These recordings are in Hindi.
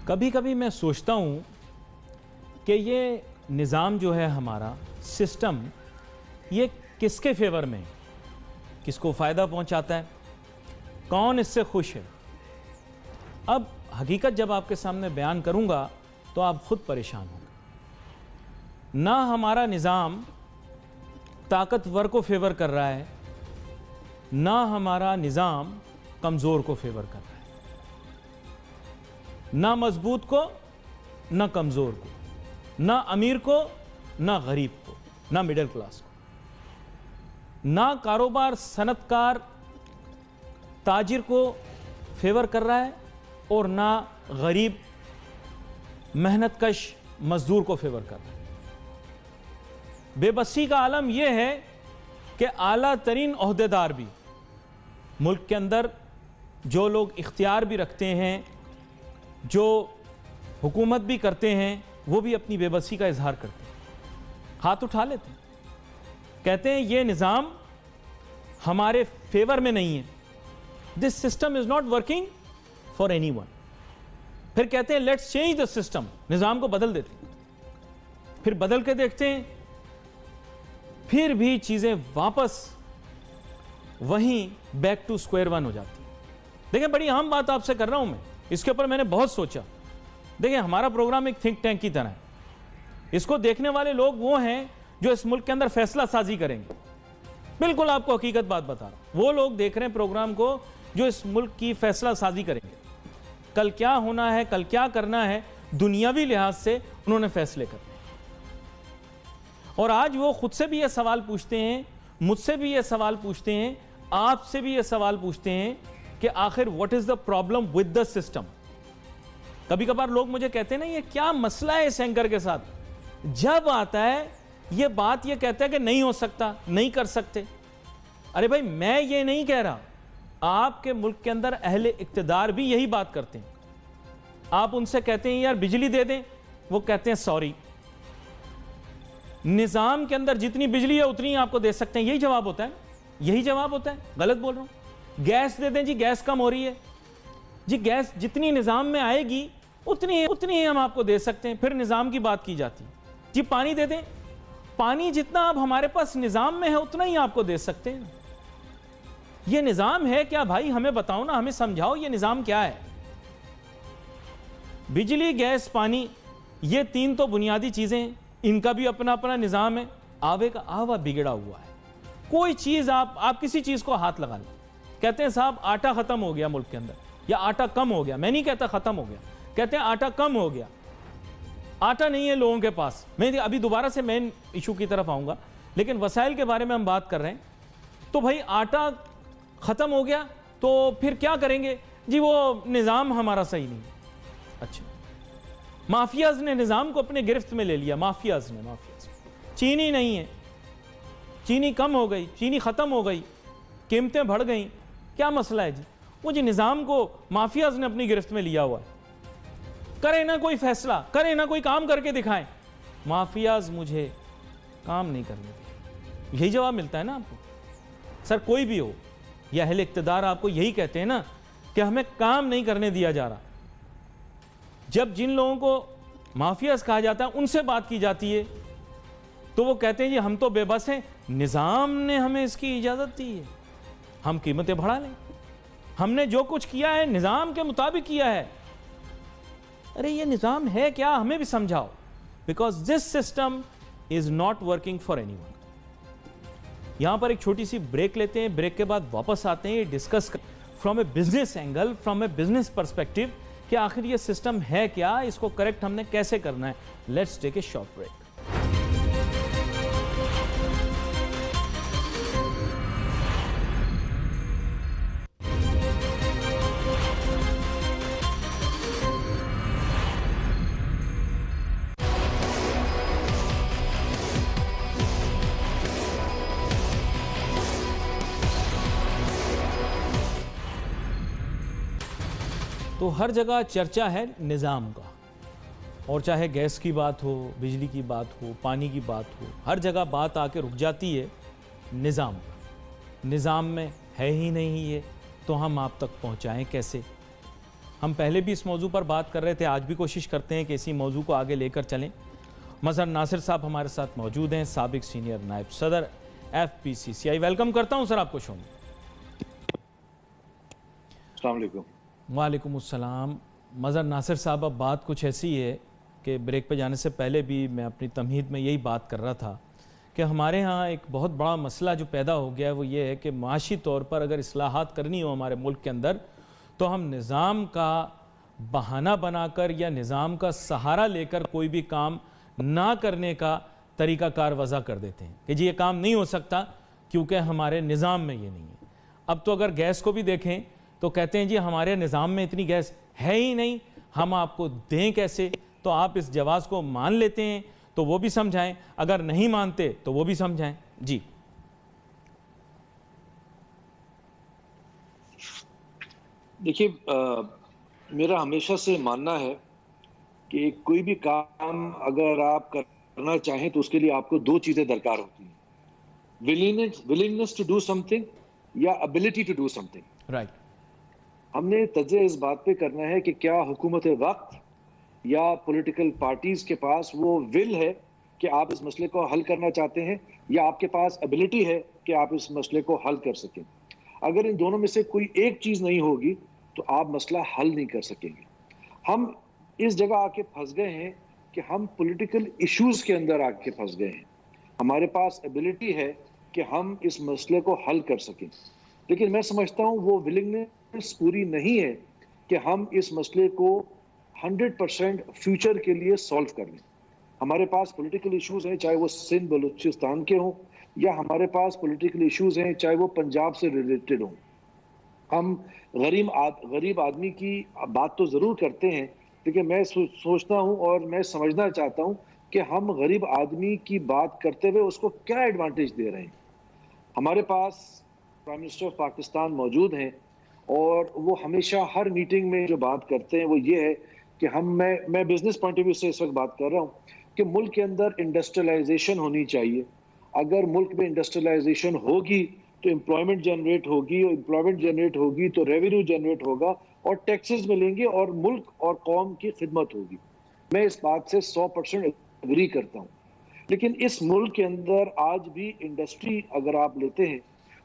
कभी कभी मैं सोचता हूँ कि ये निज़ाम जो है हमारा सिस्टम, ये किसके फेवर में है, किसको फ़ायदा पहुँचाता है, कौन इससे खुश है। अब हकीकत जब आपके सामने बयान करूँगा तो आप खुद परेशान होंगे। ना हमारा निज़ाम ताकतवर को फेवर कर रहा है, ना हमारा निज़ाम कमज़ोर को फेवर कर रहा है, ना मजबूत को ना कमज़ोर को, ना अमीर को ना गरीब को, ना मिडिल क्लास को, ना कारोबार सनतकार ताजिर को फेवर कर रहा है और ना गरीब मेहनतकश मजदूर को फेवर कर रहा है। बेबसी का आलम यह है कि आला तरीन ओहदेदार भी मुल्क के अंदर, जो लोग इख्तियार भी रखते हैं, जो हुकूमत भी करते हैं, वो भी अपनी बेबसी का इजहार करते हैं, हाथ उठा लेते हैं, कहते हैं ये निज़ाम हमारे फेवर में नहीं है, this system is not working for anyone. फिर कहते हैं लेट्स चेंज द सिस्टम, निज़ाम को बदल देते हैं। फिर बदल के देखते हैं, फिर भी चीज़ें वापस वहीं बैक टू स्क्वायर वन हो जाती है। देखिए, बड़ी अहम बात आपसे कर रहा हूं मैं, इसके ऊपर मैंने बहुत सोचा। देखिए, हमारा प्रोग्राम एक थिंक टैंक की तरह है। इसको देखने वाले लोग वो हैं जो इस मुल्क के अंदर फैसला साजी करेंगे। बिल्कुल आपको हकीकत बात बता रहा हूं, वो लोग देख रहे हैं प्रोग्राम को जो इस मुल्क की फैसला साजी करेंगे। कल क्या होना है, कल क्या करना है, दुनियावी लिहाज से उन्होंने फैसले करने हैं। और आज वो खुद से भी ये सवाल पूछते हैं, मुझसे भी ये सवाल पूछते हैं, आपसे भी ये सवाल पूछते हैं कि आखिर what is the problem with the system. कभी कभार लोग मुझे कहते हैं ना, ये क्या मसला है इस एंकर के साथ। जब आता है ये बात, ये कहता है कि नहीं हो सकता, नहीं कर सकते। अरे भाई, मैं ये नहीं कह रहा, आपके मुल्क के अंदर अहले इक्तदार भी यही बात करते हैं। आप उनसे कहते हैं यार बिजली दे दें, वो कहते हैं सॉरी, निजाम के अंदर जितनी बिजली है उतनी आपको दे सकते हैं। यही जवाब होता है, यही जवाब होता है। गलत बोल रहा हूं? गैस दे दें जी, गैस कम हो रही है जी, गैस जितनी निजाम में आएगी उतनी ही हम आपको दे सकते हैं। फिर निजाम की बात की जाती है जी। पानी दे दें, पानी जितना अब हमारे पास निजाम में है उतना ही आपको दे सकते हैं। ये निजाम है क्या भाई? हमें बताओ ना, हमें समझाओ ये निजाम क्या है। बिजली, गैस, पानी, ये तीन तो बुनियादी चीजें हैं, इनका भी अपना अपना निजाम है। आवे का आवा बिगड़ा हुआ है। कोई चीज आप किसी चीज को हाथ लगा लें, कहते हैं साहब आटा खत्म हो गया मुल्क के अंदर, या आटा कम हो गया। मैं नहीं कहता खत्म हो गया, कहते हैं आटा कम हो गया। आटा नहीं है लोगों के पास। मैं अभी दोबारा से मेन इशू की तरफ आऊंगा, लेकिन वसाइल के बारे में हम बात कर रहे हैं। तो भाई आटा खत्म हो गया तो फिर क्या करेंगे जी? वो निजाम हमारा सही नहीं है। अच्छा, माफियाज ने निजाम को अपने गिरफ्त में ले लिया। माफियाज चीनी नहीं है, चीनी कम हो गई, चीनी खत्म हो गई, कीमतें बढ़ गई। क्या मसला है जी? वो जी निजाम को माफियाज ने अपनी गिरफ्त में लिया हुआ है। करें ना कोई फैसला, करें ना कोई काम करके दिखाएं, माफियाज मुझे काम नहीं करने देते। यही जवाब मिलता है ना आपको। सर कोई भी हो, या अहले इक्तदार आपको यही कहते हैं ना कि हमें काम नहीं करने दिया जा रहा। जब जिन लोगों को माफियाज कहा जाता है उनसे बात की जाती है तो वो कहते हैं जी हम तो बेबस हैं, निजाम ने हमें इसकी इजाजत दी है, हम कीमतें बढ़ा लें, हमने जो कुछ किया है निजाम के मुताबिक किया है। अरे ये निजाम है क्या? हमें भी समझाओ। Because this system is not working for anyone. यहां पर एक छोटी सी ब्रेक लेते हैं, ब्रेक के बाद वापस आते हैं, discuss from A business angle, from A business perspective कि आखिर ये सिस्टम है क्या, इसको करेक्ट हमने कैसे करना है। Let's take a short break. तो हर जगह चर्चा है निज़ाम का, और चाहे गैस की बात हो, बिजली की बात हो, पानी की बात हो, हर जगह बात आके रुक जाती है निज़ाम। निज़ाम में है ही नहीं ये, तो हम आप तक पहुंचाएं कैसे? हम पहले भी इस मौजू पर बात कर रहे थे, आज भी कोशिश करते हैं कि इसी मौजू को आगे लेकर चलें। मज़हर नासिर साहब हमारे साथ मौजूद हैं, साबिक सीनियर नायब सदर FPCCI। वेलकम करता हूं सर आपको शो में। अस्सलाम वालेकुम। वालेकुम अस्सलाम। मज़हर नासिर साहब, अब बात कुछ ऐसी है कि ब्रेक पे जाने से पहले भी मैं अपनी तमहीद में यही बात कर रहा था कि हमारे यहाँ एक बहुत बड़ा मसला जो पैदा हो गया है वो ये है कि माशी तौर पर अगर इस्लाहात करनी हो हमारे मुल्क के अंदर, तो हम निज़ाम का बहाना बनाकर या निज़ाम का सहारा लेकर कोई भी काम ना करने का तरीक़ाकार वज़ा कर देते हैं कि जी ये काम नहीं हो सकता क्योंकि हमारे निज़ाम में ये नहीं है। अब तो अगर गैस को भी देखें तो कहते हैं जी हमारे निज़ाम में इतनी गैस है ही नहीं, हम आपको दें कैसे। तो आप इस जवाज़ को मान लेते हैं तो वो भी समझाएं, अगर नहीं मानते तो वो भी समझाएं। जी देखिए, मेरा हमेशा से मानना है कि कोई भी काम अगर आप करना चाहें तो उसके लिए आपको दो चीजें दरकार होती हैं, विलिंगनेस टू डू समथिंग या ability to do something. Right. हमने तज्ज़िया इस बात पे करना है कि क्या हुकूमत वक्त या पॉलिटिकल पार्टीज के पास वो विल है कि आप इस मसले को हल करना चाहते हैं, या आपके पास एबिलिटी है कि आप इस मसले को हल कर सकें। अगर इन दोनों में से कोई एक चीज नहीं होगी तो आप मसला हल नहीं कर सकेंगे। हम इस जगह आके फंस गए हैं कि हम पॉलिटिकल इश्यूज के अंदर आके फंस गए हैं। हमारे पास एबिलिटी है कि हम इस मसले को हल कर सकें, लेकिन मैं समझता हूँ वो विलिंगनेस पूरी नहीं है कि हम इस मसले को 100% फ्यूचर के लिए सॉल्व कर लें। हमारे पास पॉलिटिकल इश्यूज हैं, चाहे वो सिंध बलूचिस्तान के हों, या हमारे पास पॉलिटिकल इश्यूज हैं चाहे वो पंजाब से रिलेटेड हों। हम गरीब आदमी की बात तो ज़रूर करते हैं, लेकिन मैं सोचता हूं और मैं समझना चाहता हूं कि हम गरीब आदमी की बात करते हुए उसको क्या एडवांटेज दे रहे हैं। हमारे पास प्राइम मिनिस्टर ऑफ पाकिस्तान मौजूद हैं और वो हमेशा हर मीटिंग में जो बात करते हैं वो ये है कि मैं बिजनेस पॉइंट ऑफ व्यू से इस वक्त बात कर रहा हूँ कि मुल्क के अंदर इंडस्ट्रियलाइजेशन होनी चाहिए। अगर मुल्क में इंडस्ट्रियलाइजेशन होगी तो एम्प्लॉयमेंट जनरेट होगी, और एम्प्लॉयमेंट जनरेट होगी तो रेवेन्यू जनरेट होगा और टैक्सेस मिलेंगे और मुल्क और कौम की खिदमत होगी। मैं इस बात से 100% एग्री करता हूँ। लेकिन इस मुल्क के अंदर आज भी इंडस्ट्री अगर आप लेते हैं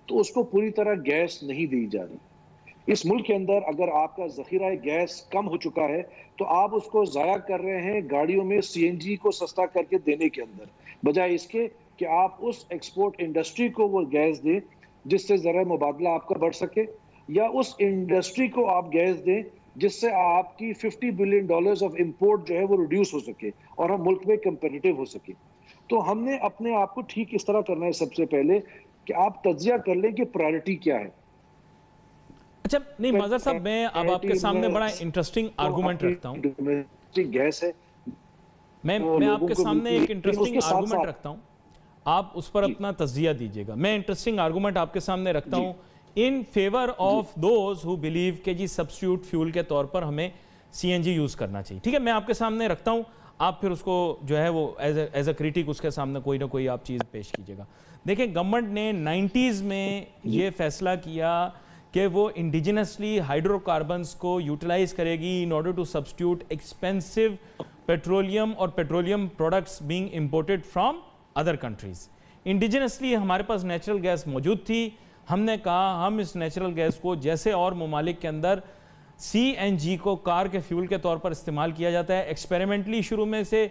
तो उसको पूरी तरह गैस नहीं दी जा रही। इस मुल्क के अंदर अगर आपका जखीरा गैस कम हो चुका है तो आप उसको ज़ाया कर रहे हैं गाड़ियों में CNG को सस्ता करके देने के अंदर, बजाय इसके कि आप उस एक्सपोर्ट इंडस्ट्री को वो गैस दें जिससे ज़रा मुबादला आपका बढ़ सके, या उस इंडस्ट्री को आप गैस दें जिससे आपकी $50 बिलियन ऑफ इंपोर्ट जो है वो रिड्यूस हो सके और हम मुल्क में कंपेटिटिव हो सके। तो हमने अपने आप को ठीक इस तरह करना है सबसे पहले कि आप तज्जिया कर लें कि प्रायोरिटी क्या है। अच्छा, नहीं मज़हर साहब, मैं अब आपके सामने बड़ा इंटरेस्टिंग आर्गूमेंट रखता हूँ। गैस है, मैं आपके सामने एक इंटरेस्टिंग आर्गूमेंट रखता हूँ, आप उस पर अपना तज्जिया दीजिएगा। मैं इंटरेस्टिंग आर्गूमेंट आपके सामने रखता हूँ in favour of those who believe के जी सब्स्टिट्यूट फ्यूल के तौर पर हमें CNG यूज करना चाहिए। ठीक है, मैं आपके सामने रखता हूँ, आप फिर उसको जो है वो एज अ क्रिटिक उसके सामने कोई ना कोई आप चीज़ पेश कीजिएगा। देखिए, गवर्नमेंट ने 90s में ये फैसला किया कि वो इंडिजिनसली हाइड्रोकार्बन्स को यूटिलाइज करेगी in order to substitute expensive petroleum और petroleum products being imported from other countries. Indigenously हमारे पास नेचुरल गैस मौजूद थी, हमने कहा हम इस नेचुरल गैस को जैसे और ममालिक के अंदर CNG को कार के फ्यूल के तौर पर इस्तेमाल किया जाता है, एक्सपेरिमेंटली शुरू में से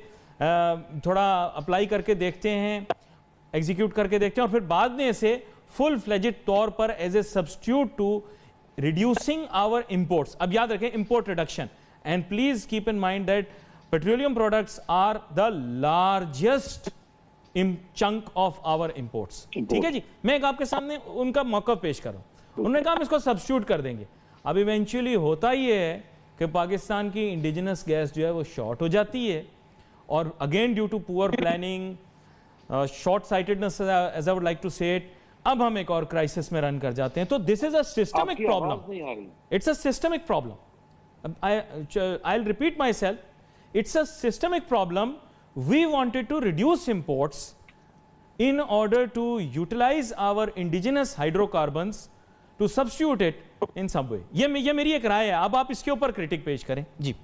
थोड़ा अप्लाई करके देखते हैं, एग्जीक्यूट करके देखते हैं, और फिर बाद में इसे फुल फ्लेजेड तौर पर as a substitute to reducing our imports. अब याद रखें, import reduction, and please keep in mind that petroleum products are the largest chunk of our imports. ठीक है जी, मैं एक आपके सामने उनका मौक़िफ़ पेश कर रहा हूं। उन्होंने कहा हम इसको सब्स्टिट्यूट कर देंगे। अब इवेंचुअली होता ही है कि पाकिस्तान की इंडिजिनस गैस जो है वो शॉर्ट हो जाती है, और again due to poor planning, short sightedness as I would like to say it, अब हम एक और क्राइसिस में रन कर जाते हैं। तो this is a systemic problem, it's a systemic problem. I will repeat my self, it's a systemic problem. We wanted to reduce imports in order to utilize our indigenous hydrocarbons to substitute it in some way. ये मेरी एक राय है, अब आप इसके ऊपर क्रिटिक पेश करें जी।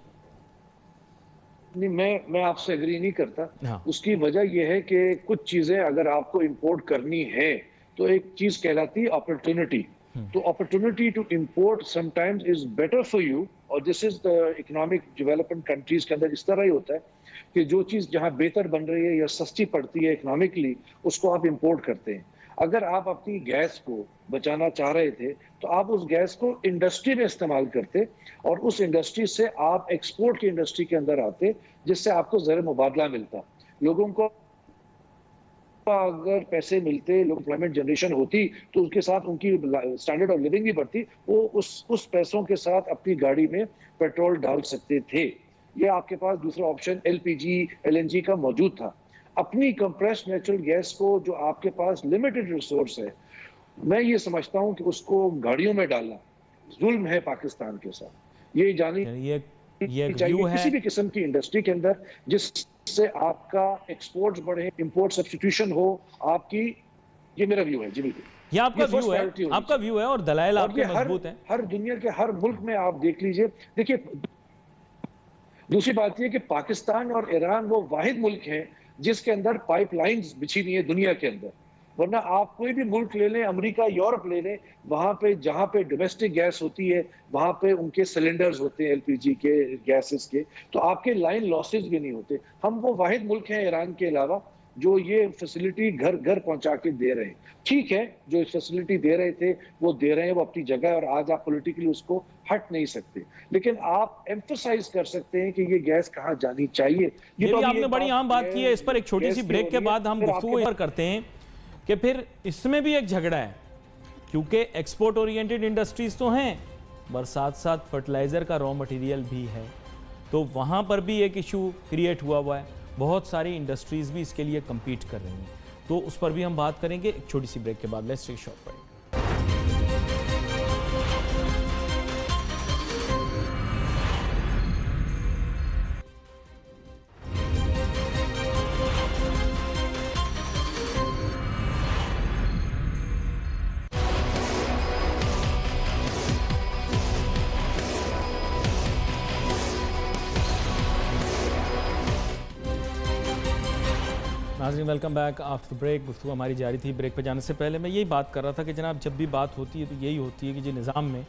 नहीं, मैं आपसे एग्री नहीं करता। हाँ। उसकी वजह यह है कि कुछ चीजें अगर आपको इंपोर्ट करनी है तो एक चीज कहलाती है अपॉर्चुनिटी। तो opportunity to import sometimes is better for you, और this is the economic development countries के अंदर इस तरह ही होता है कि जो चीज जहां बेहतर बन रही है या सस्ती पड़ती है इकोनॉमिकली, उसको आप इंपोर्ट करते हैं। अगर आप अपनी गैस को बचाना चाह रहे थे तो आप उस गैस को इंडस्ट्री में इस्तेमाल करते और उस इंडस्ट्री से आप एक्सपोर्ट की इंडस्ट्री के अंदर आते, जिससे आपको ज़र मुबादला मिलता। लोगों को अगर पैसे मिलते, लोग एम्प्लॉयमेंट जनरेशन होती, तो उसके साथ उनकी स्टैंडर्ड ऑफ लिविंग भी बढ़ती। वो उस पैसों के साथ अपनी गाड़ी में पेट्रोल डाल सकते थे। ये आपके पास दूसरा ऑप्शन एलपीजी एलएनजी का मौजूद था। अपनी कंप्रेस्ड नेचुरल गैस को, जो आपके पास लिमिटेड रिसोर्स है, मैं ये समझता हूं कि उसको गाड़ियों में डालना जुल्म है पाकिस्तान के साथ। ये जानी चाहिए किसी भी किस्म की इंडस्ट्री के अंदर जिससे आपका एक्सपोर्ट्स बढ़े, इंपोर्ट सब्स्टिट्यूशन हो आपकी। ये मेरा व्यू है जी। बिल्कुल, ये आपका व्यू है और दलाइल आपके मजबूत हैं। हर दुनिया के हर मुल्क में आप देख लीजिए। देखिए, दूसरी बात यह कि पाकिस्तान और ईरान वो वाहिद मुल्क हैं जिसके अंदर पाइपलाइंस बिछी हुई है दुनिया के अंदर। वरना आप कोई भी मुल्क ले लें, अमेरिका, यूरोप ले लें, वहां पे जहां पे डोमेस्टिक गैस होती है वहां पे उनके सिलेंडर्स होते हैं एलपीजी के, गैसेस के, तो आपके लाइन लॉसेज भी नहीं होते। हम वो वाहिद मुल्क हैं ईरान के अलावा जो ये फैसिलिटी घर घर पहुंचा के दे रहे हैं। ठीक है, जो इस फैसिलिटी दे रहे थे वो दे रहे हैं, वो अपनी जगह है, और आज आप पॉलिटिकली उसको हट नहीं सकते। लेकिन आप एम्फसाइज कर सकते हैं कि ये गैस कहाँ जानी चाहिए। ये भी आपने बड़ी आम बात की है। इस पर एक छोटी सी ब्रेक के बाद हम गुफ्तगू करते हैं कि फिर इसमें भी एक झगड़ा है, क्योंकि एक्सपोर्ट ओरिएंटेड इंडस्ट्रीज तो हैं, पर साथ साथ फर्टिलाइजर का रॉ मटेरियल भी है, तो वहां पर भी एक इशू क्रिएट हुआ है। बहुत सारी इंडस्ट्रीज भी इसके लिए compete कर रही हैं, तो उस पर भी हम बात करेंगे एक छोटी सी ब्रेक के बाद। Let's take a short break. नाज़रीन, वेलकम बैक आफ्टर ब्रेक। गुफ्तगू हमारी जारी थी। ब्रेक पे जाने से पहले मैं यही बात कर रहा था कि जनाब, जब भी बात होती है तो यही होती है कि जी निज़ाम में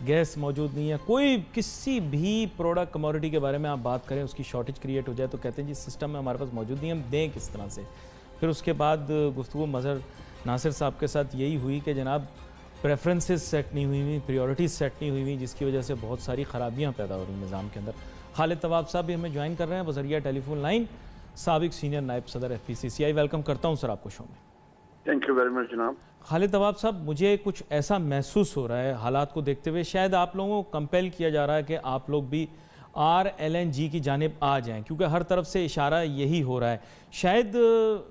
गैस मौजूद नहीं है, कोई किसी भी प्रोडक्ट कमोडिटी के बारे में आप बात करें, उसकी शॉर्टेज क्रिएट हो जाए तो कहते हैं जी सिस्टम में हमारे पास मौजूद नहीं है, हम दें किस तरह से। फिर उसके बाद गुफ्तगू मज़हर नासिर साहब के साथ यही हुई कि जनाब प्रेफरेंसेस सेट नहीं हुई, प्रायोरिटीज़ सेट नहीं हुई, जिसकी वजह से बहुत सारी ख़राबियाँ पैदा हो रही निज़ाम के अंदर। खालिद तवाब साहब भी हमें ज्वाइन कर रहे हैं बज़रिया टेलीफोन लाइन, साबिक सीनियर नायब सदर FPCCI। वेलकम करता हूं सर आपको शो में। थैंक यू वेरी मच जनाब। खालिद तवाब साहब, मुझे कुछ ऐसा महसूस हो रहा है हालात को देखते हुए, शायद आप लोगों को कंपेल किया जा रहा है कि आप लोग भी RLNG की जानिब आ जाएं, क्योंकि हर तरफ से इशारा यही हो रहा है। शायद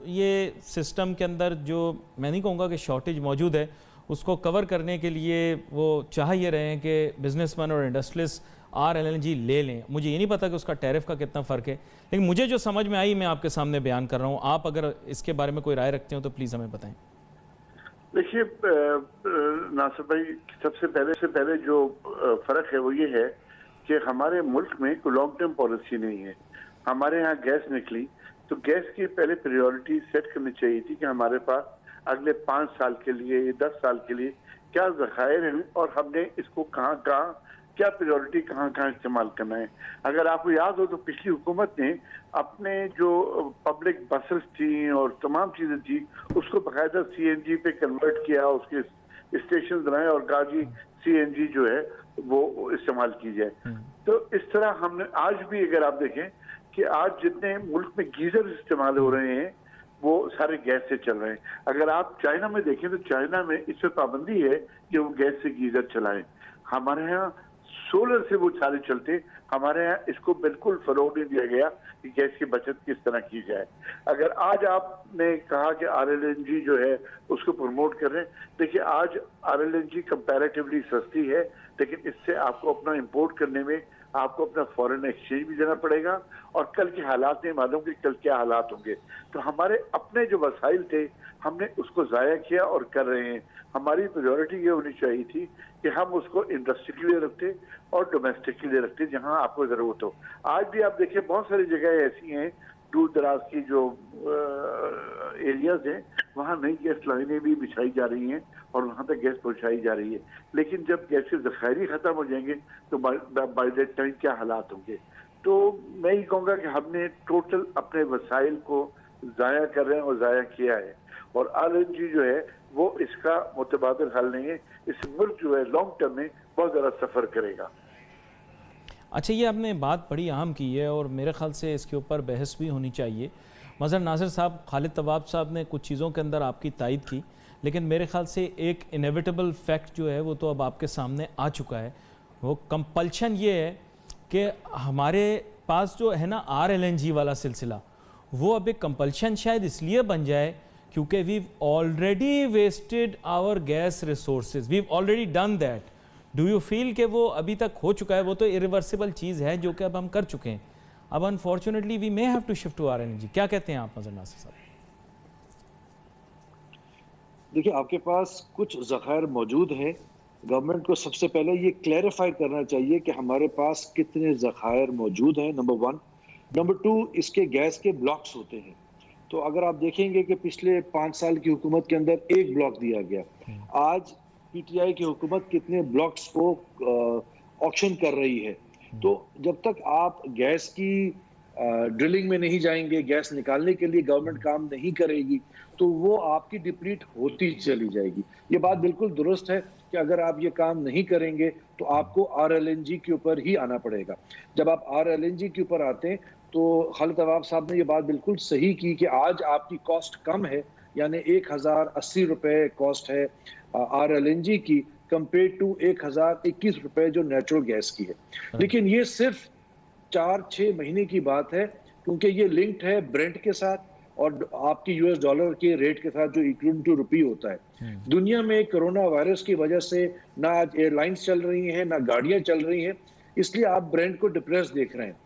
ये सिस्टम के अंदर जो मैं नहीं कहूँगा कि शॉर्टेज मौजूद है, उसको कवर करने के लिए वो चाह ये रहे हैं कि बिजनेसमैन और इंडस्ट्रियलिस्ट RLNG ले लें। मुझे ये नहीं पता कि उसका टैरिफ का कितना फ़र्क है, लेकिन मुझे जो समझ में आई मैं आपके सामने बयान कर रहा हूँ। आप अगर इसके बारे में कोई राय रखते हो तो प्लीज़ हमें बताएं। देखिए नासिर भाई, सबसे पहले जो फ़र्क है वो ये है कि हमारे मुल्क में कोई लॉन्ग टर्म पॉलिसी नहीं है। हमारे यहाँ गैस निकली तो गैस की पहले प्रायोरिटी सेट करनी चाहिए थी कि हमारे पास अगले 5 साल के लिए, 10 साल के लिए क्या ज़खायर हैं और हमने इसको कहाँ क्या प्रायोरिटी कहाँ इस्तेमाल करना है। अगर आपको याद हो तो पिछली हुकूमत ने अपने जो पब्लिक बसेस थी और तमाम चीज़ें थी उसको बाकायदा CNG पे कन्वर्ट किया, उसके स्टेशन बनाए और गाजी CNG जो है वो इस्तेमाल की जाए। तो इस तरह हमने आज भी, अगर आप देखें कि आज जितने मुल्क में गीजर इस्तेमाल हो रहे हैं वो सारे गैस से चल रहे हैं। अगर आप चाइना में देखें तो चाइना में इस पर पाबंदी है कि वो गैस से गीजर चलाएं। हमारे यहाँ सोलर से वो सारे चलते, हमारे यहाँ इसको बिल्कुल फरोग नहीं दिया गया कि गैस की बचत किस तरह की जाए। अगर आज आपने कहा कि RLNG जो है उसको प्रमोट कर रहे हैं, देखिए आज RLNG कंपैरेटिवली सस्ती है, लेकिन इससे आपको अपना इंपोर्ट करने में आपको अपना फॉरेन एक्सचेंज भी देना पड़ेगा और कल के हालात नहीं मालूम कि कल क्या हालात होंगे। तो हमारे अपने जो वसाइल थे हमने उसको ज़ाया किया और कर रहे हैं। हमारी प्रायोरिटी ये होनी चाहिए थी कि हम उसको इंडस्ट्री के लिए रखते और डोमेस्टिक के लिए रखते जहां आपको जरूरत हो। आज भी आप देखिए बहुत सारी जगह ऐसी हैं दूर दराज की जो एरियाज हैं, वहाँ नई गैस लाइनें भी बिछाई जा रही हैं और वहाँ तक गैस पहुँचाई जा रही है। लेकिन जब गैस के ज़खायरे ख़त्म हो जाएंगे तो बाय दैट टाइम क्या हालात होंगे। तो मैं ये कहूँगा कि हमने टोटल अपने वसाइल को ज़ाया कर रहे हैं और ज़ाया किया है, और LNG जो है वो इसका मुतबादिल हल नहीं है। इस मुल्क जो है लॉन्ग टर्म में बहुत ज़्यादा सफ़र करेगा। अच्छा, ये आपने बात बड़ी अहम की है और मेरे ख्याल से इसके ऊपर बहस भी होनी चाहिए। मज़हर नासिर साहब, खालिद तवाब साहब ने कुछ चीज़ों के अंदर आपकी तायद की, लेकिन मेरे ख्याल से एक इनेविटेबल फैक्ट जो है वो तो अब आपके सामने आ चुका है। वो कंपल्शन ये है कि हमारे पास जो है ना RLNG वाला सिलसिला, वो अब एक कंपल्शन शायद इसलिए बन जाए क्योंकि we already wasted our gas resources, we already done that. Do you feel कि वो अभी तक हो चुका है? वो तो इरिवर्सिबल चीज़ है जो कि अब हम कर चुके हैं। अब unfortunately we may have to shift to RLNG। क्या कहते हैं आप मज़हर नासिर साहब? देखिए, आपके पास कुछ ज़खायर मौजूद हैं। गवर्नमेंट को सबसे पहले ये क्लैरिफाई करना चाहिए कि हमारे पास कितने ज़खायर मौजूद हैं, नंबर 1। नंबर 2, इसके गैस के ब्लॉक्स होते हैं। तो अगर आप देखेंगे कि पिछले 5 साल की हुकूमत के अंदर एक ब्लॉक दिया गया, आज PTI की हुकूमत कितने ब्लॉक्स को ऑक्शन कर रही है। तो जब तक आप गैस की ड्रिलिंग में नहीं जाएंगे, गैस निकालने के लिए गवर्नमेंट काम नहीं करेगी, तो वो आपकी डिप्लीट होती चली जाएगी। ये बात बिल्कुल दुरुस्त है कि अगर आप ये काम नहीं करेंगे तो आपको RLNG के ऊपर ही आना पड़ेगा। जब आप RLNG के ऊपर आते हैं तो खालिद तवाब साहब ने ये बात बिल्कुल सही की कि आज आपकी कॉस्ट कम है, यानी 1080 रुपए कॉस्ट है RLNG की, कंपेयर टू 1021 रुपए जो नेचुरल गैस की है। लेकिन ये सिर्फ 4-6 महीने की बात है, क्योंकि ये लिंक्ड है ब्रेंट के साथ और आपकी US डॉलर के रेट के साथ जो इक्विवेलेंट टू रुपी होता है। दुनिया में कोरोना वायरस की वजह से ना आज एयरलाइंस चल रही हैं, ना गाड़ियां चल रही हैं, इसलिए आप ब्रेंट को डिप्रेस देख रहे हैं।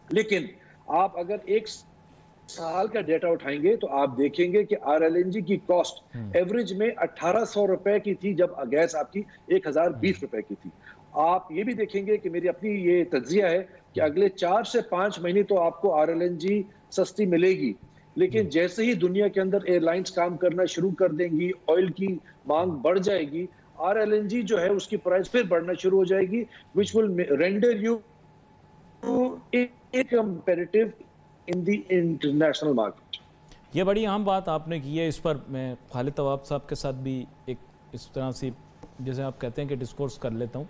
लेकिन आप अगर एक साल का डेटा उठाएंगे तो आप देखेंगे कि RLNG की कॉस्ट एवरेज में 1800 रुपए की थी जब गैस आपकी 1020 रुपए की थी। आप ये भी देखेंगे कि मेरी अपनी ये तज्जिया है कि अगले 4 से 5 महीने तो आपको RLNG सस्ती मिलेगी, लेकिन जैसे ही दुनिया के अंदर एयरलाइंस काम करना शुरू कर देंगी, ऑयल की मांग बढ़ जाएगी, RLNG जो है उसकी प्राइस फिर बढ़ना शुरू हो जाएगी, which will render you comparative in the international market. ये बड़ी अहम बात आपने की है। इस पर मैं खालिद तवाब साहब के साथ भी एक इस तरह से, जैसे आप कहते हैं कि डिस्कोर्स कर लेता हूँ।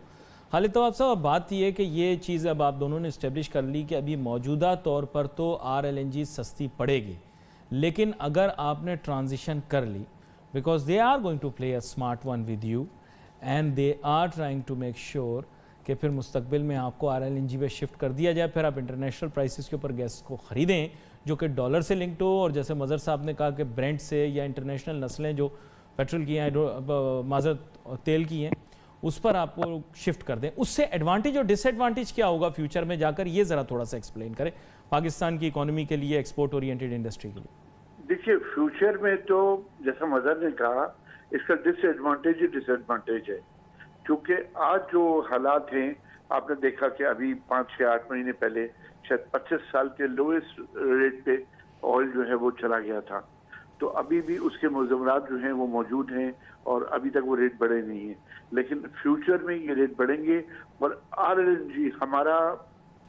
खालिद तवाब साहब, अब बात यह है कि ये चीज़ अब आप दोनों ने इस्टेब्लिश कर ली कि अभी मौजूदा तौर पर तो RLNG सस्ती पड़ेगी, लेकिन अगर आपने ट्रांजिशन कर ली, because they are going to play a smart one with you and they are trying to make sure कि फिर मुस्तकबिल में आपको RLNG पे शिफ्ट कर दिया जाए, फिर आप इंटरनेशनल प्राइसेस के ऊपर गैस को ख़रीदें जो कि डॉलर से लिंक्ड हो, और जैसे मज़हर साहब ने कहा कि ब्रेंट से या इंटरनेशनल नस्लें जो पेट्रोल की हैं, माज़र तेल की हैं, उस पर आपको शिफ्ट कर दें। उससे एडवांटेज और डिसएडवांटेज क्या होगा फ्यूचर में जाकर, ये ज़रा थोड़ा सा एक्सप्लेन करें पाकिस्तान की इकोनॉमी के लिए, एक्सपोर्ट ओरिएंटेड इंडस्ट्री के लिए। देखिए, फ्यूचर में तो जैसा मज़हर ने कहा, इसका डिसएडवांटेज ही डिसएडवांटेज है, क्योंकि आज जो हालात हैं, आपने देखा कि अभी 5-6-8 महीने पहले शायद 25 साल के लोएस्ट रेट पे ऑयल जो है वो चला गया था। तो अभी भी उसके मुज़म्मरात जो हैं वो मौजूद हैं और अभी तक वो रेट बढ़े नहीं हैं, लेकिन फ्यूचर में ये रेट बढ़ेंगे। और RLNG हमारा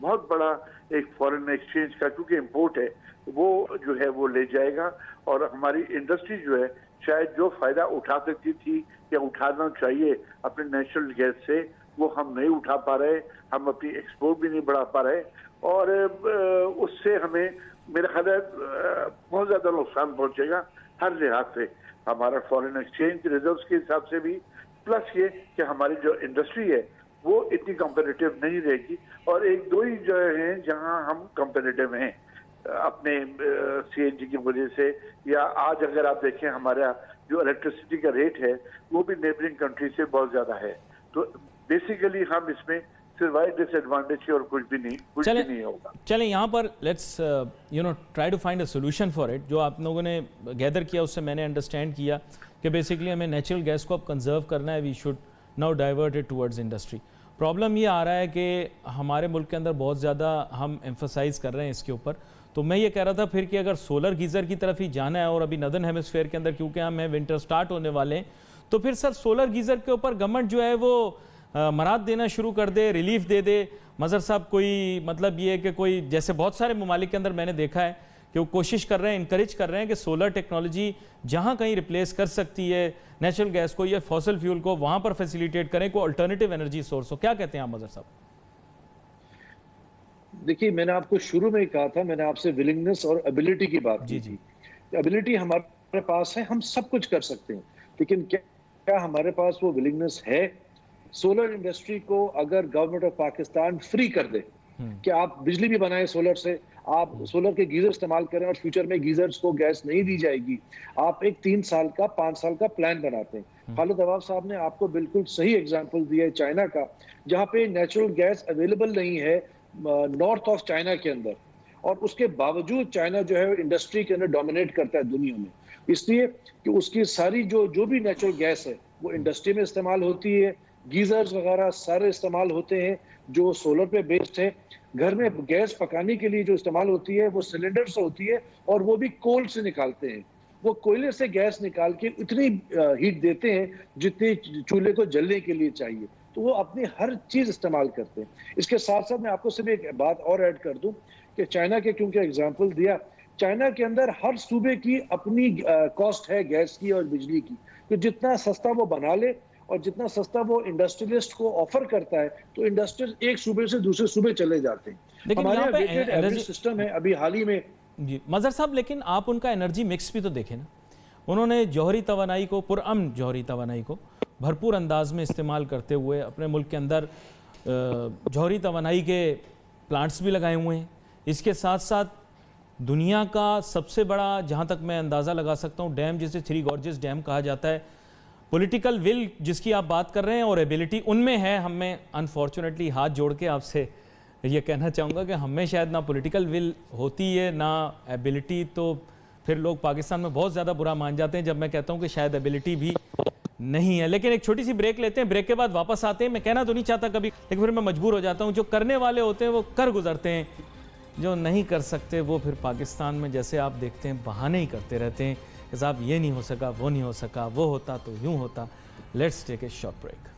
बहुत बड़ा एक फॉरेन एक्सचेंज का, क्योंकि इम्पोर्ट है, वो जो है वो ले जाएगा, और हमारी इंडस्ट्री जो है शायद जो फायदा उठा सकती थी या उठाना चाहिए अपने नेचुरल गैस से, वो हम नहीं उठा पा रहे। हम अपनी एक्सपोर्ट भी नहीं बढ़ा पा रहे, और उससे हमें मेरा ख्याल है बहुत ज्यादा नुकसान पहुंचेगा हर लिहाज से, हमारा फॉरेन एक्सचेंज रिजर्व्स के हिसाब से भी, प्लस ये कि हमारी जो इंडस्ट्री है वो इतनी कंपेरेटिव नहीं रहेगी। और एक दो ही जगह हैं जहां हम कंपेरेटिव हैं अपने CNG की वजह से, या आज अगर आप देखें हमारा जो इलेक्ट्रिसिटी का रेट है वो भी नेबरिंग कंट्री से बहुत ज़्यादा है। तो बेसिकली हम इसमें सिवाय डिसएडवांटेज के और कुछ भी नहीं होगा। चलें यहाँ पर let's try to find a solution for it. जो आप लोगों ने गैदर किया उससे मैंने अंडरस्टैंड किया कि बेसिकली हमें नेचुरल गैस को अब कंजर्व करना है, we should now divert it towards industry. Problem ये आ रहा है कि हमारे मुल्क के अंदर बहुत ज़्यादा हम एम्फसाइज़ कर रहे हैं इसके ऊपर। तो मैं ये कह रहा था फिर कि अगर सोलर गीज़र की तरफ ही जाना है और अभी नदर्न हेमिस्फेयर के अंदर क्योंकि हमें विंटर स्टार्ट होने वाले हैं, तो फिर सर सोलर गीज़र के ऊपर गवर्नमेंट जो है वो मराद देना शुरू कर दे, रिलीफ दे दे। मज़हर साहब कोई मतलब ये है कि कोई जैसे बहुत सारे ममालिक के अंदर मैंने देखा है कि वो कोशिश कर रहे हैं, इनकरेज कर रहे हैं कि सोलर टेक्नोलॉजी जहाँ कहीं रिप्लेस कर सकती है नेचुरल गैस को या फॉसिल फ्यूल को, वहाँ पर फैसिलिटेट करें, कोई अल्टरनेटिव एनर्जी सोर्स हो। क्या कहते हैं आप मज़हर साहब? देखिए, मैंने आपको शुरू में ही कहा था, मैंने आपसे विलिंगनेस और एबिलिटी की बात की थी। एबिलिटी हमारे पास है, हम सब कुछ कर सकते हैं, लेकिन क्या हमारे पास वो विलिंगनेस है? सोलर इंडस्ट्री को अगर गवर्नमेंट ऑफ पाकिस्तान फ्री कर दे कि आप बिजली भी बनाएं सोलर से, आप सोलर के गीजर इस्तेमाल करें और फ्यूचर में गीजर्स को गैस नहीं दी जाएगी, आप एक 3 साल का 5 साल का प्लान बनाते हैं। खालिद अवाफ साहब ने आपको बिल्कुल सही एग्जांपल दिया है चाइना का, जहां पे नेचुरल गैस अवेलेबल नहीं है नॉर्थ ऑफ चाइना के अंदर, और उसके बावजूद चाइना जो है इंडस्ट्री के अंदर डोमिनेट करता है दुनिया में, इसलिए कि उसकी सारी जो भी नेचुरल गैस है वो इंडस्ट्री में इस्तेमाल होती है, गीजर्स वगैरह सारे इस्तेमाल होते हैं जो सोलर पे बेस्ड है। घर में गैस पकाने के लिए जो इस्तेमाल होती है वो सिलेंडर से होती है, और वो भी कोल से निकालते हैं। वो कोयले से गैस निकाल के इतनी हीट देते हैं जितनी चूल्हे को जलने के लिए चाहिए, तो वो अपनी हर चीज इस्तेमाल करते हैं। इसके साथ साथ मैं आपको सिर्फ एक बात और ऐड कर दूं कि चाइना के क्योंकि एग्जाम्पल दिया, चाइना के अंदर हर सूबे की अपनी कॉस्ट है गैस की और बिजली की, तो जितना सस्ता वो बना ले और जितना सस्ता वो इंडस्ट्रियलिस्ट को ऑफर करता है, तो इंडस्ट्रियल एक सूबे से दूसरे सूबे चले जाते हैं। हमारे यहाँ वेटेड एवरेज सिस्टम है अभी हाल ही में। जी मज़हर साहब, लेकिन आप उनका एनर्जी मिक्स भी तो देखें ना। उन्होंने जौहरी तवानाई को, पुरअमन जौहरी तवानाई को भरपूर अंदाज में इस्तेमाल करते हुए अपने मुल्क के अंदर जौहरी तवानाई के प्लांट्स भी लगाए हुए हैं। इसके साथ साथ दुनिया का सबसे बड़ा, जहाँ तक मैं अंदाज़ा लगा सकता हूँ, डैम जिसे थ्री गॉर्जेस डैम कहा जाता है, पॉलिटिकल विल जिसकी आप बात कर रहे हैं और एबिलिटी उनमें है। हमें अनफॉर्चुनेटली हाथ जोड़ के आपसे ये कहना चाहूँगा कि हमें शायद ना पॉलिटिकल विल होती है ना एबिलिटी, तो फिर लोग पाकिस्तान में बहुत ज़्यादा बुरा मान जाते हैं जब मैं कहता हूँ कि शायद एबिलिटी भी नहीं है। लेकिन एक छोटी सी ब्रेक लेते हैं, ब्रेक के बाद वापस आते हैं। मैं कहना तो नहीं चाहता कभी, लेकिन फिर मैं मजबूर हो जाता हूँ। जो करने वाले होते हैं वो कर गुजरते हैं, जो नहीं कर सकते वो फिर पाकिस्तान में जैसे आप देखते हैं बहाने ही करते रहते हैं कि साहब ये नहीं हो सका, वो नहीं हो सका, वो होता तो यूँ होता। Let's take a short break.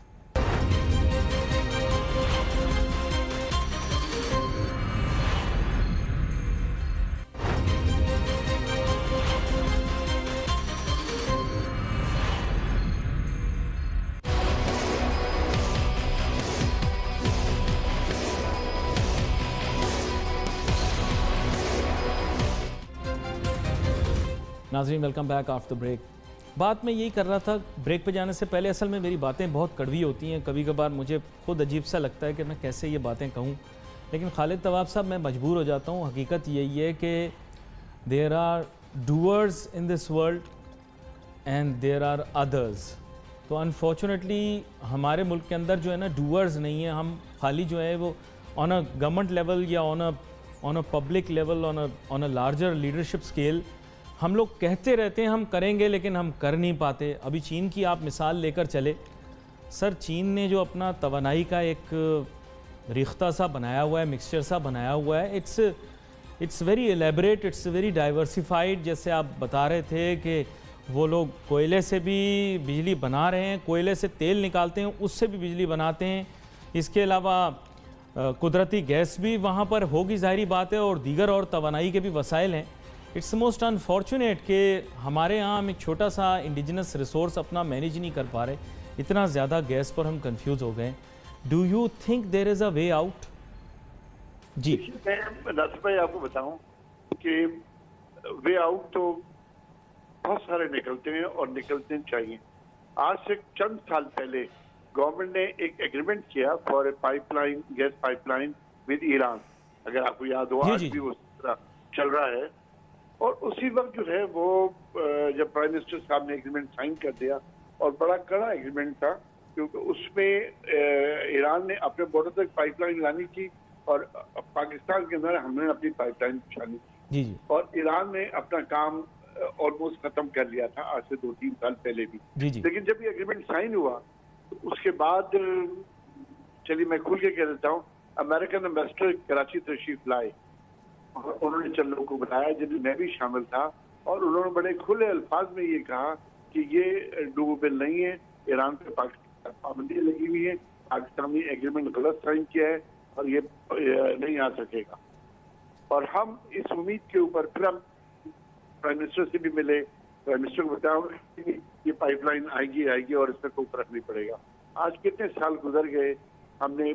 नाज़रीन, welcome back after the break. बात मैं यही कर रहा था ब्रेक पे जाने से पहले, असल में मेरी बातें बहुत कड़वी होती हैं, कभी कभार मुझे खुद अजीब सा लगता है कि मैं कैसे ये बातें कहूँ, लेकिन खालिद तवाब साहब मैं मजबूर हो जाता हूँ। हकीकत यही है कि there are doers in this world and there are others. तो अनफॉर्चुनेटली हमारे मुल्क के अंदर जो है ना डूअर्स नहीं है, हम खाली जो है वो ऑन अ गवर्नमेंट लेवल या on a public level, on a larger leadership scale हम लोग कहते रहते हैं हम करेंगे, लेकिन हम कर नहीं पाते। अभी चीन की आप मिसाल लेकर चले सर, चीन ने जो अपना तवानाई का एक रिख्ता सा बनाया हुआ है, मिक्सचर सा बनाया हुआ है, it's very elaborate, it's very diversified. जैसे आप बता रहे थे कि वो लोग कोयले से भी बिजली बना रहे हैं, कोयले से तेल निकालते हैं, उससे भी बिजली बनाते हैं। इसके अलावा कुदरती गैस भी वहाँ पर होगी, ज़ाहिरी बात है, और दीगर और तवानाई के भी वसाइल हैं। इट्स मोस्ट अनफॉर्चुनेट कि हमारे यहाँ हम एक छोटा सा इंडिजिनस रिसोर्स अपना मैनेज नहीं कर पा रहे, इतना ज़्यादा गैस पर हम कंफ्यूज हो गए। Do you think there is a way out? जी मैं नासिर भाई आपको बताऊं कि वे आउट तो बहुत सारे निकलते हैं और निकलते चाहिए। आज से चंद साल पहले गवर्नमेंट ने एक एग्रीमेंट किया for a pipeline, gas pipeline with Iran, अगर आपको याद हो, आज भी वो चल रहा है। और उसी वक्त जो है वो जब प्राइम मिनिस्टर साहब ने एग्रीमेंट साइन कर दिया, और बड़ा कड़ा एग्रीमेंट था, क्योंकि उसमें ईरान ने अपने बॉर्डर तक पाइपलाइन लानी थी और पाकिस्तान के अंदर हमने अपनी पाइपलाइन बिछानी थी। जी जी और ईरान ने अपना काम ऑलमोस्ट खत्म कर लिया था आज से 2-3 साल पहले भी। जी जी लेकिन जब ये एग्रीमेंट साइन हुआ तो उसके बाद चलिए मैं खुल के कह देता हूँ, अमेरिकन एम्बेसडर कराची तशरीफ लाए और उन्होंने चंद लोगों को बताया जिनमें मैं भी शामिल था, और उन्होंने बड़े खुले अल्फाज में ये कहा कि ये डूबेबल नहीं है, ईरान पे पाकिस्तान पाबंदी लगी हुई है, पाकिस्तान ने एग्रीमेंट गलत साइन किया है और ये नहीं आ सकेगा। और हम इस उम्मीद के ऊपर फिर हम प्राइम मिनिस्टर से भी मिले, प्राइम मिनिस्टर को बताया कि ये पाइपलाइन आएगी और इसमें कोई फर्क नहीं पड़ेगा। आज कितने साल गुजर गए, हमने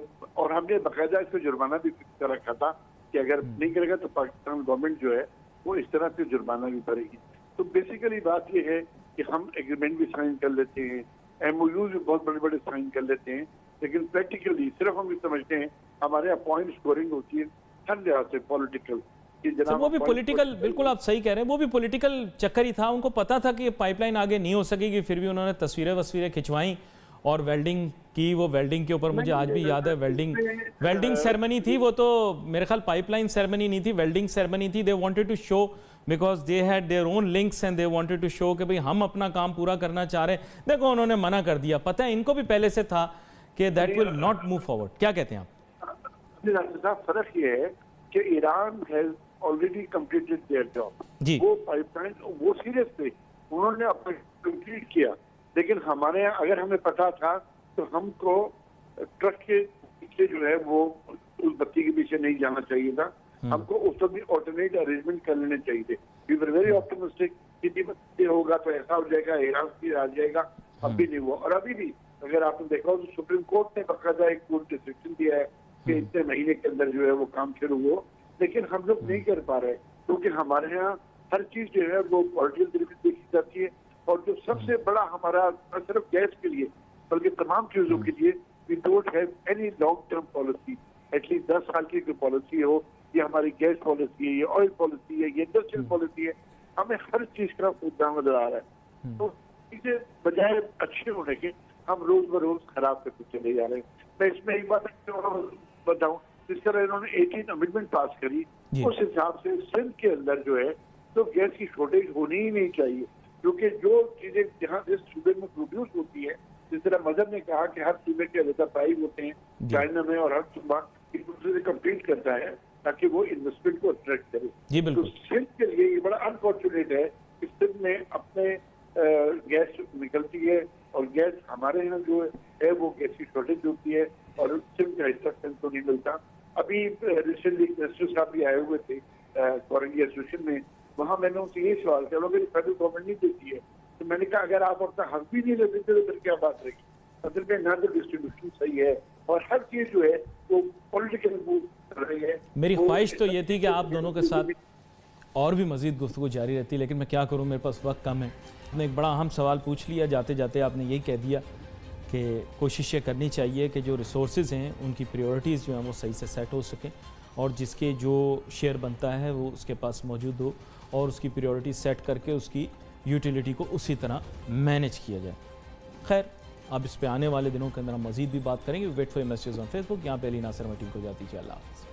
बाकायदा इस पर जुर्माना भी कर रखा था कि अगर नहीं करेगा तो पाकिस्तान गवर्नमेंट जो है वो इस तरह से जुर्माना भी भरेगी। तो बेसिकली बात ये है कि हम एग्रीमेंट भी साइन कर लेते हैं, MOUs भी बहुत बड़े बड़े साइन कर लेते हैं, लेकिन प्रैक्टिकली सिर्फ हम ये समझते हैं हमारे यहाँ पॉइंट स्कोरिंग होती है हर लिहाज से पॉलिटिकल। तो वो भी पॉलिटिकल, बिल्कुल आप सही कह रहे हैं, वो भी पॉलिटिकल चक्कर ही था। उनको पता था कि ये पाइपलाइन आगे नहीं हो सकेगी, फिर भी उन्होंने तस्वीरें खिंचवाई और वेल्डिंग की। वो वेल्डिंग के ऊपर मुझे आज भी याद है, वेल्डिंग सेरेमनी थी वो, तो मेरे ख्याल पाइपलाइन सेरेमनी नहीं थी, वेल्डिंग सेरेमनी थी। They wanted to show because they had their own links and they wanted to show कि भाई हम अपना काम पूरा करना चाह रहे हैं। देखो उन्होंने मना कर दिया, पता है इनको भी पहले से था कि that will not move forward. क्या कहते हैं आप? फर्क ये है कि Iran has already completed their job. वो पाइपलाइन वो सीरियस थे, उन्होंने अपना कंप्लीट किया। लेकिन हमारे यहाँ अगर हमें पता था तो हमको ट्रक के पीछे जो है वो उस बत्ती के पीछे नहीं जाना चाहिए था, हमको उस वक्त भी ऑल्टरनेट अरेंजमेंट कर लेने चाहिए थे। वी वर वेरी ऑप्टिमिस्टिक, कितनी बत्ती होगा तो ऐसा हो जाएगा, ईरान की आ जाएगा। अब भी नहीं हुआ। और अभी भी अगर आपने देखा हो तो सुप्रीम कोर्ट ने बाकायदा एक कोर्ट डिसीजन दिया है कि इतने महीने के अंदर जो है वो काम शुरू हो, लेकिन हम लोग नहीं कर पा रहे क्योंकि हमारे यहाँ हर चीज जो है वो पॉलिटिकल तरीके से देखी जाती है। और जो सबसे बड़ा हमारा सिर्फ गैस के लिए बल्कि तमाम चीजों के लिए we don't have any long term policy. At least 10 साल की कोई पॉलिसी हो, ये हमारी गैस पॉलिसी है, ये ऑयल पॉलिसी है, ये इंडस्ट्रियल पॉलिसी है, हमें हर चीज का मुद्दा नजर आ रहा है। तो चीजें बजाय अच्छे होने के हम रोज बरोज खराब करते चले जा रहे हैं। मैं इसमें एक बात बताऊं, जिस तरह इन्होंने 18 अमेंडमेंट पास करी उस हिसाब से सिंध के अंदर जो है तो गैस की शॉर्टेज होनी ही नहीं चाहिए, क्योंकि जो चीजें जहाँ जिस सूबे में प्रोड्यूस होती है, जिस तरह मजहब ने कहा कि हर सूबे के अलग प्राइस होते हैं चाइना में, और हर सूबा एक दूसरे से कम्पीट करता है ताकि वो इन्वेस्टमेंट को अट्रैक्ट करे। जी बिल्कुल। तो सिंध के लिए ये बड़ा अनफॉर्चुनेट है कि सिंध में अपने गैस निकलती है और गैस हमारे यहाँ जो है वो गैस की शॉर्टेज होती है और सिंध का हिस्सा सिंध को नहीं मिलता। अभी रिसेंटली मिनिस्टर साहब भी आए हुए थे फॉरेन एसोसिएशन में, वहाँ मैंने उनसे ये सवाल किया, अगर फेडरल गवर्नमेंट नहीं देती है तो मैंने कहा अगर आप अपना हक भी नहीं लेते तो फिर क्या बात रही। असल में ना तो डिस्ट्रीब्यूशन सही है और हर चीज जो है वो पॉलिटिकल मूव कर रही है। मेरी ख्वाहिश तो ये थी कि आप दोनों के साथ और भी मजीद गुफ्तगू जारी रहती, लेकिन मैं क्या करूँ, मेरे पास वक्त कम है। आपने एक बड़ा अहम सवाल पूछ लिया, जाते जाते आपने यही कह दिया कि कोशिश ये करनी चाहिए कि जो रिसोर्सेज हैं उनकी प्रायोरिटीज़ जो हैं वो सही से सेट हो सकें और जिसके जो शेयर बनता है वो उसके पास मौजूद हो और उसकी प्रायोरिटी सेट करके उसकी यूटिलिटी को उसी तरह मैनेज किया जाए। खैर, अब इस पे आने वाले दिनों के अंदर हम मज़ीद भी बात करेंगे। Wait for message on Facebook. यहाँ पे अली नासिर टीम को जाती है। अल्लाह हाफ़िज़।